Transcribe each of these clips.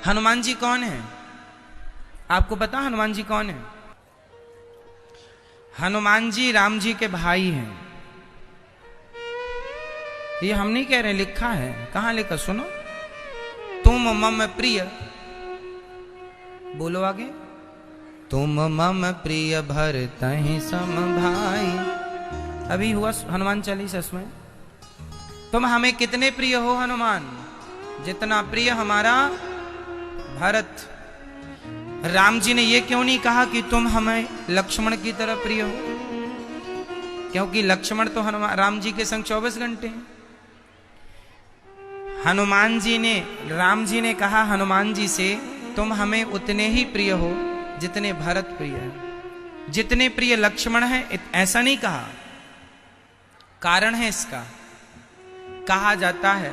हनुमान जी कौन है? आपको पता हनुमान जी कौन है? हनुमान जी राम जी के भाई हैं। ये हम नहीं कह रहे, लिखा है। कहां लिखा? सुनो। तुम मम प्रिय, बोलो आगे। तुम मम प्रिय भरतहि सम भाई। अभी हुआ हनुमान चालीसा में। तुम हमें कितने प्रिय हो हनुमान? जितना प्रिय हमारा भरत। राम जी ने ये क्यों नहीं कहा कि तुम हमें लक्ष्मण की तरह प्रिय हो? क्योंकि लक्ष्मण तो हनुमान राम जी के संग 24 घंटे हैं। हनुमान जी ने, राम जी ने कहा हनुमान जी से, तुम हमें उतने ही प्रिय हो जितने भरत प्रिय है, जितने प्रिय लक्ष्मण है। ऐसा नहीं कहा। कारण है इसका। कहा जाता है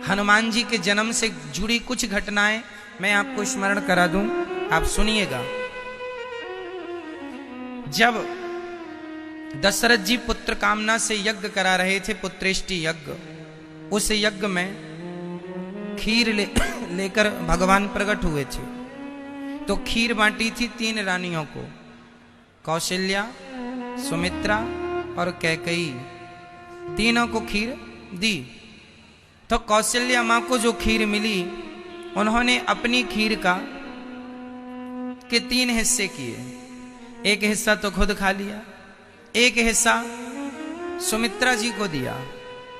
हनुमान जी के जन्म से जुड़ी कुछ घटनाएं मैं आपको स्मरण करा दूं, आप सुनिएगा। जब दशरथ जी पुत्र कामना से यज्ञ करा रहे थे, पुत्रेष्टि यज्ञ, उस यज्ञ में खीर लेकर भगवान प्रकट हुए थे। तो खीर बांटी थी 3 रानियों को, कौशल्या, सुमित्रा और कैकेयी। तीनों को खीर दी। तो कौशल्या मां को जो खीर मिली, उन्होंने अपनी खीर के 3 हिस्से किए। एक हिस्सा तो खुद खा लिया, एक हिस्सा सुमित्रा जी को दिया।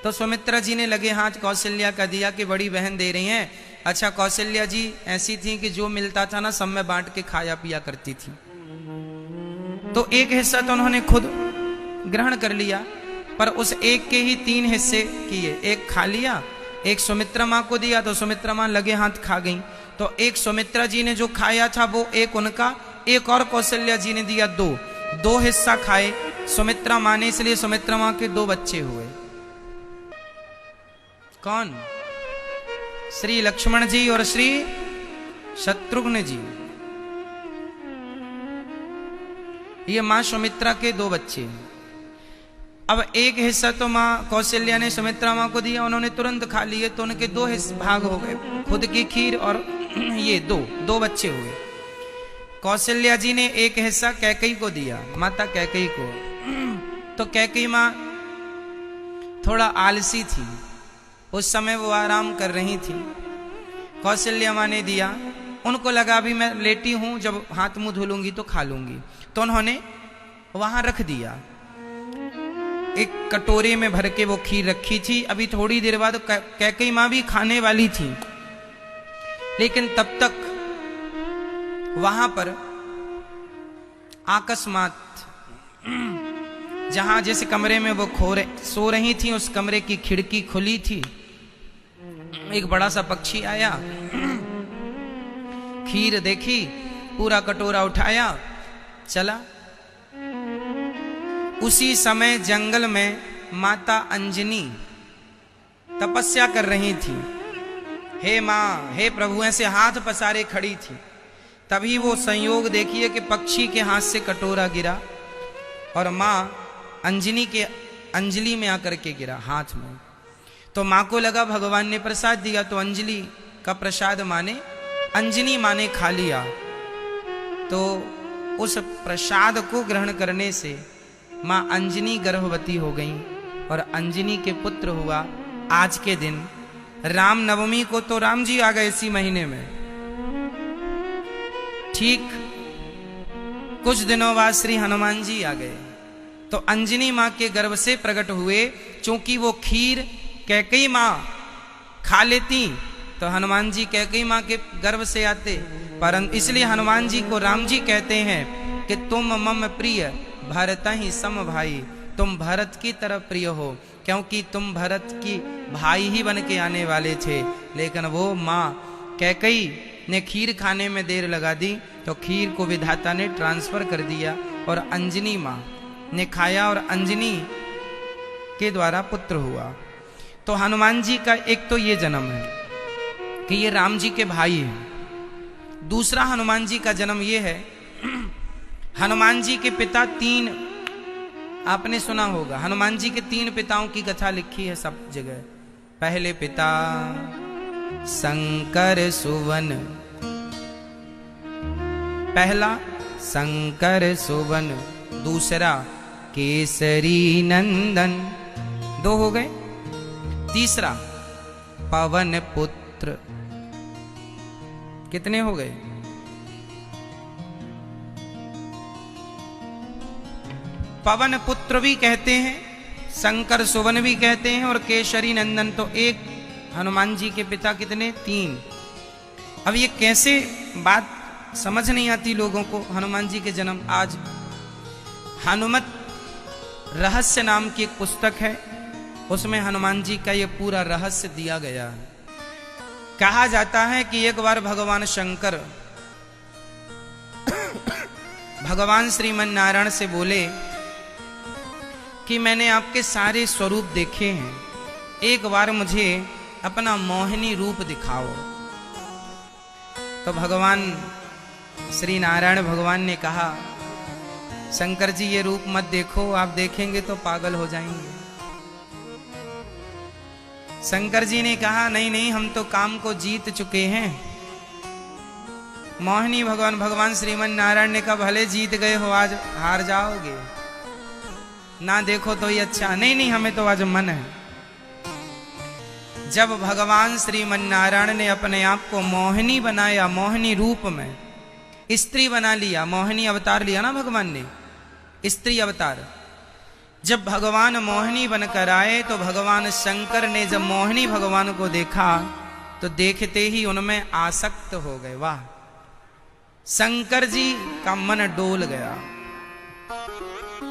तो सुमित्रा जी ने लगे हाथ कौशल्या का दिया कि बड़ी बहन दे रही हैं। अच्छा, कौशल्या जी ऐसी थी कि जो मिलता था ना सब में बांट के खाया पिया करती थी। तो एक हिस्सा तो उन्होंने खुद ग्रहण कर लिया, पर उस एक के ही 3 हिस्से किए। एक खा लिया, एक सुमित्रा माँ को दिया, तो सुमित्रा माँ लगे हाथ खा गई। तो एक सुमित्रा जी ने जो खाया था वो एक उनका, एक और कौशल्या जी ने दिया 2 हिस्सा खाए सुमित्रा माँ ने, इसलिए सुमित्रा माँ के 2 बच्चे हुए। कौन? श्री लक्ष्मण जी और श्री शत्रुघ्न जी। ये मां सुमित्रा के 2 बच्चे। अब एक हिस्सा तो मां कौशल्या ने सुमित्रा मां को दिया, उन्होंने तुरंत खा लिए, तो उनके 2 भाग हो गए, खुद की खीर और ये 2 बच्चे हुए। कौशल्या जी ने एक हिस्सा कैकेयी को दिया, माता कैकेयी को। तो कैकेयी मां थोड़ा आलसी थी, उस समय वो आराम कर रही थी। कौशल्या मां ने दिया, उनको लगा अभी मैं लेटी हूं, जब हाथ मुंह धुलूंगी तो खा लूंगी, तो उन्होंने वहां रख दिया। एक कटोरे में भर के वो खीर रखी थी। अभी थोड़ी देर बाद कैकेयी मां भी खाने वाली थी, लेकिन तब तक वहां पर अकस्मात जहां जिस कमरे में वो सो रही थी, उस कमरे की खिड़की खुली थी। एक बड़ा सा पक्षी आया, खीर देखी, पूरा कटोरा उठाया, चला। उसी समय जंगल में माता अंजनी तपस्या कर रही थी। हे मां, हे प्रभु, ऐसे हाथ पसारे खड़ी थी। तभी वो संयोग देखिए कि पक्षी के हाथ से कटोरा गिरा और मां अंजनी के अंजलि में आकर के गिरा हाथ में। तो मां को लगा भगवान ने प्रसाद दिया, तो अंजलि का प्रसाद माने अंजनी मां ने खा लिया। तो उस प्रसाद को ग्रहण करने से मां अंजनी गर्भवती हो गई और अंजनी के पुत्र हुआ। आज के दिन राम नवमी को तो राम जी आ गए इसी महीने में। ठीक कुछ दिनों बाद श्री हनुमान जी आ गए। तो अंजनी मां के गर्भ से प्रकट हुए। चूंकि वो खीर कैकेयी मां खा लेती तो हनुमान जी कैकेयी मां के गर्भ से आते, परंतु इसलिए हनुमान जी को राम जी कहते हैं कि तुम मम प्रिय भरतहि सम भाई। तुम भरत की तरह प्रिय हो, क्योंकि तुम भरत की भाई ही बन के आने वाले थे। लेकिन वो मां कैकेयी ने खीर खाने में देर लगा दी, तो खीर को विधाता ने ट्रांसफर कर दिया और अंजनी मां ने खाया और अंजनी के द्वारा पुत्र हुआ। तो हनुमान जी का एक तो ये जन्म है कि ये राम जी के भाई हैं। दूसरा हनुमान जी का जन्म ये है, हनुमान जी के पिता 3, आपने सुना होगा, हनुमान जी के 3 पिताओं की कथा लिखी है सब जगह। पहले पिता शंकर सुवन। पहला शंकर सुवन, दूसरा केसरी नंदन, 2 हो गए। तीसरा पवन पुत्र, कितने हो गए? पवन पुत्र भी कहते हैं, शंकर सुवन भी कहते हैं, और केसरी नंदन तो एक हनुमान जी के पिता, कितने? 3। अब ये कैसे बात समझ नहीं आती लोगों को। हनुमान जी के जन्म, आज हनुमत रहस्य नाम की एक पुस्तक है, उसमें हनुमान जी का ये पूरा रहस्य दिया गया है। कहा जाता है कि एक बार भगवान शंकर भगवान श्रीमन नारायण से बोले कि मैंने आपके सारे स्वरूप देखे हैं, एक बार मुझे अपना मोहिनी रूप दिखाओ। तो भगवान श्री नारायण भगवान ने कहा, शंकर जी ये रूप मत देखो, आप देखेंगे तो पागल हो जाएंगे। शंकर जी ने कहा, नहीं नहीं, हम तो काम को जीत चुके हैं। मोहिनी भगवान श्रीमन नारायण ने कहा, भले जीत गए हो, आज हार जाओगे, ना देखो तो ही अच्छा। नहीं नहीं, हमें तो आज मन है। जब भगवान श्रीमन नारायण ने अपने आप को मोहिनी बनाया, मोहिनी रूप में स्त्री बना लिया, मोहिनी अवतार लिया ना भगवान ने, स्त्री अवतार। जब भगवान मोहिनी बनकर आए तो भगवान शंकर ने जब मोहिनी भगवान को देखा तो देखते ही उनमें आसक्त हो गए। वाह, शंकर जी का मन डोल गया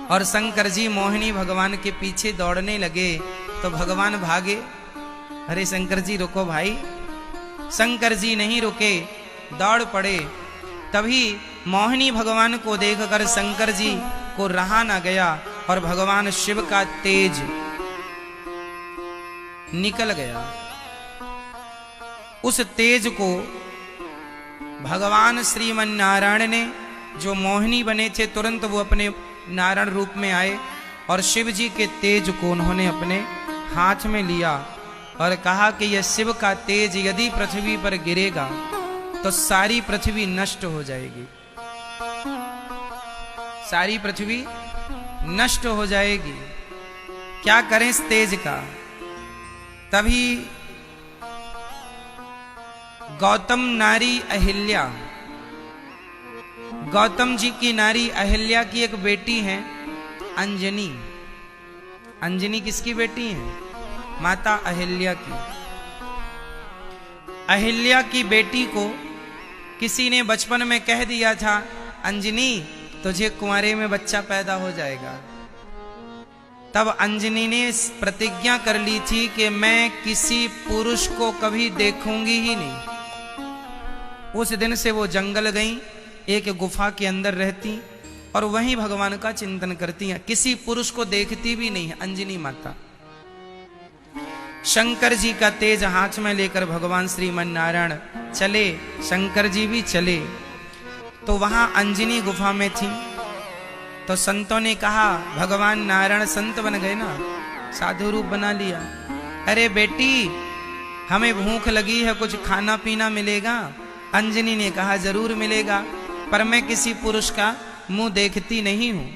और शंकर जी मोहिनी भगवान के पीछे दौड़ने लगे तो भगवान भागे। अरे शंकर जी रुको भाई। शंकर जी नहीं रुके, दौड़ पड़े। तभी मोहिनी भगवान को देखकर शंकर जी को रहा न गया और भगवान शिव का तेज निकल गया। उस तेज को भगवान श्रीमन नारायण ने, जो मोहिनी बने थे, तुरंत वो अपने नारायण रूप में आए और शिव जी के तेज को उन्होंने अपने हाथ में लिया और कहा कि यह शिव का तेज यदि पृथ्वी पर गिरेगा तो सारी पृथ्वी नष्ट हो जाएगी, सारी पृथ्वी नष्ट हो जाएगी। क्या करें इस तेज का? तभी गौतम नारी अहिल्या, गौतम जी की नारी अहिल्या की एक बेटी है अंजनी। अंजनी किसकी बेटी है? माता अहिल्या की। अहिल्या की बेटी को किसी ने बचपन में कह दिया था, अंजनी तुझे कुंवारे में बच्चा पैदा हो जाएगा। तब अंजनी ने प्रतिज्ञा कर ली थी कि मैं किसी पुरुष को कभी देखूंगी ही नहीं। उस दिन से वो जंगल गई, एक गुफा के अंदर रहती और वहीं भगवान का चिंतन करती हैं। किसी पुरुष को देखती भी नहीं है अंजनी माता। शंकर जी का तेज हाथ में लेकर भगवान श्रीमन नारायण चले, शंकर जी भी चले। तो वहां अंजनी गुफा में थी। तो संतों ने कहा, भगवान नारायण संत बन गए ना, साधु रूप बना लिया। अरे बेटी हमें भूख लगी है, कुछ खाना पीना मिलेगा? अंजनी ने कहा, जरूर मिलेगा, पर मैं किसी पुरुष का मुंह देखती नहीं हूं।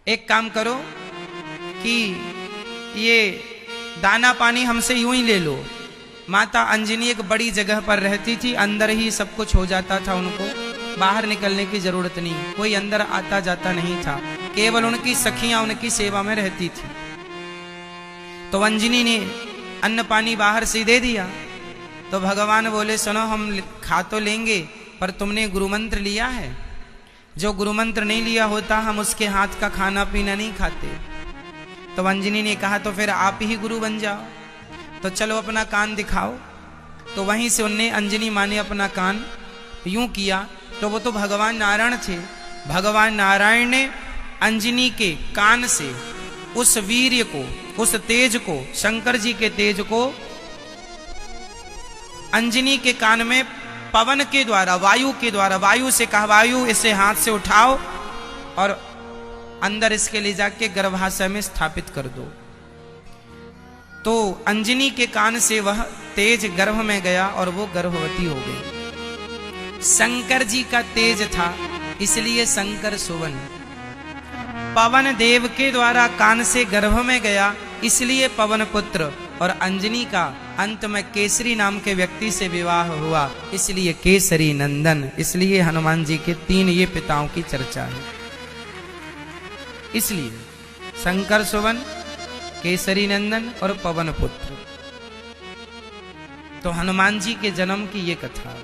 एक काम करो कि ये दाना पानी हमसे यूं ही ले लो। माता अंजनी एक बड़ी जगह पर रहती थी, अंदर ही सब कुछ हो जाता था, उनको बाहर निकलने की जरूरत नहीं, कोई अंदर आता जाता नहीं था, केवल उनकी सखियां उनकी सेवा में रहती थी। तो अंजनी ने अन्न पानी बाहर से दे दिया। तो भगवान बोले, सुनो हम खा तो लेंगे, पर तुमने गुरुमंत्र लिया है? जो गुरुमंत्र नहीं लिया होता हम उसके हाथ का खाना पीना नहीं खाते। तो अंजनी ने कहा, तो फिर आप ही गुरु बन जाओ, तो चलो अपना कान दिखाओ। तो वहीं से उनने, अंजनी माँ ने अपना कान यूं किया तो वो तो भगवान नारायण थे। भगवान नारायण ने अंजनी के कान से उस वीर्य को, उस तेज को, शंकर जी के तेज को अंजनी के कान में पवन के द्वारा, वायु के द्वारा, वायु से कहा, वायु इसे हाथ से उठाओ और अंदर इसके ले जाके गर्भाशय में स्थापित कर दो। तो अंजनी के कान से वह तेज गर्भ में गया और वो गर्भवती हो गई। शंकर जी का तेज था, इसलिए शंकर सुवन। पवन देव के द्वारा कान से गर्भ में गया, इसलिए पवन पुत्र। और अंजनी का अंत में केसरी नाम के व्यक्ति से विवाह हुआ, इसलिए केसरी नंदन। इसलिए हनुमान जी के 3 ये पिताओं की चर्चा है। इसलिए शंकर सुवन, केसरी नंदन और पवन पुत्र। तो हनुमान जी के जन्म की ये कथा।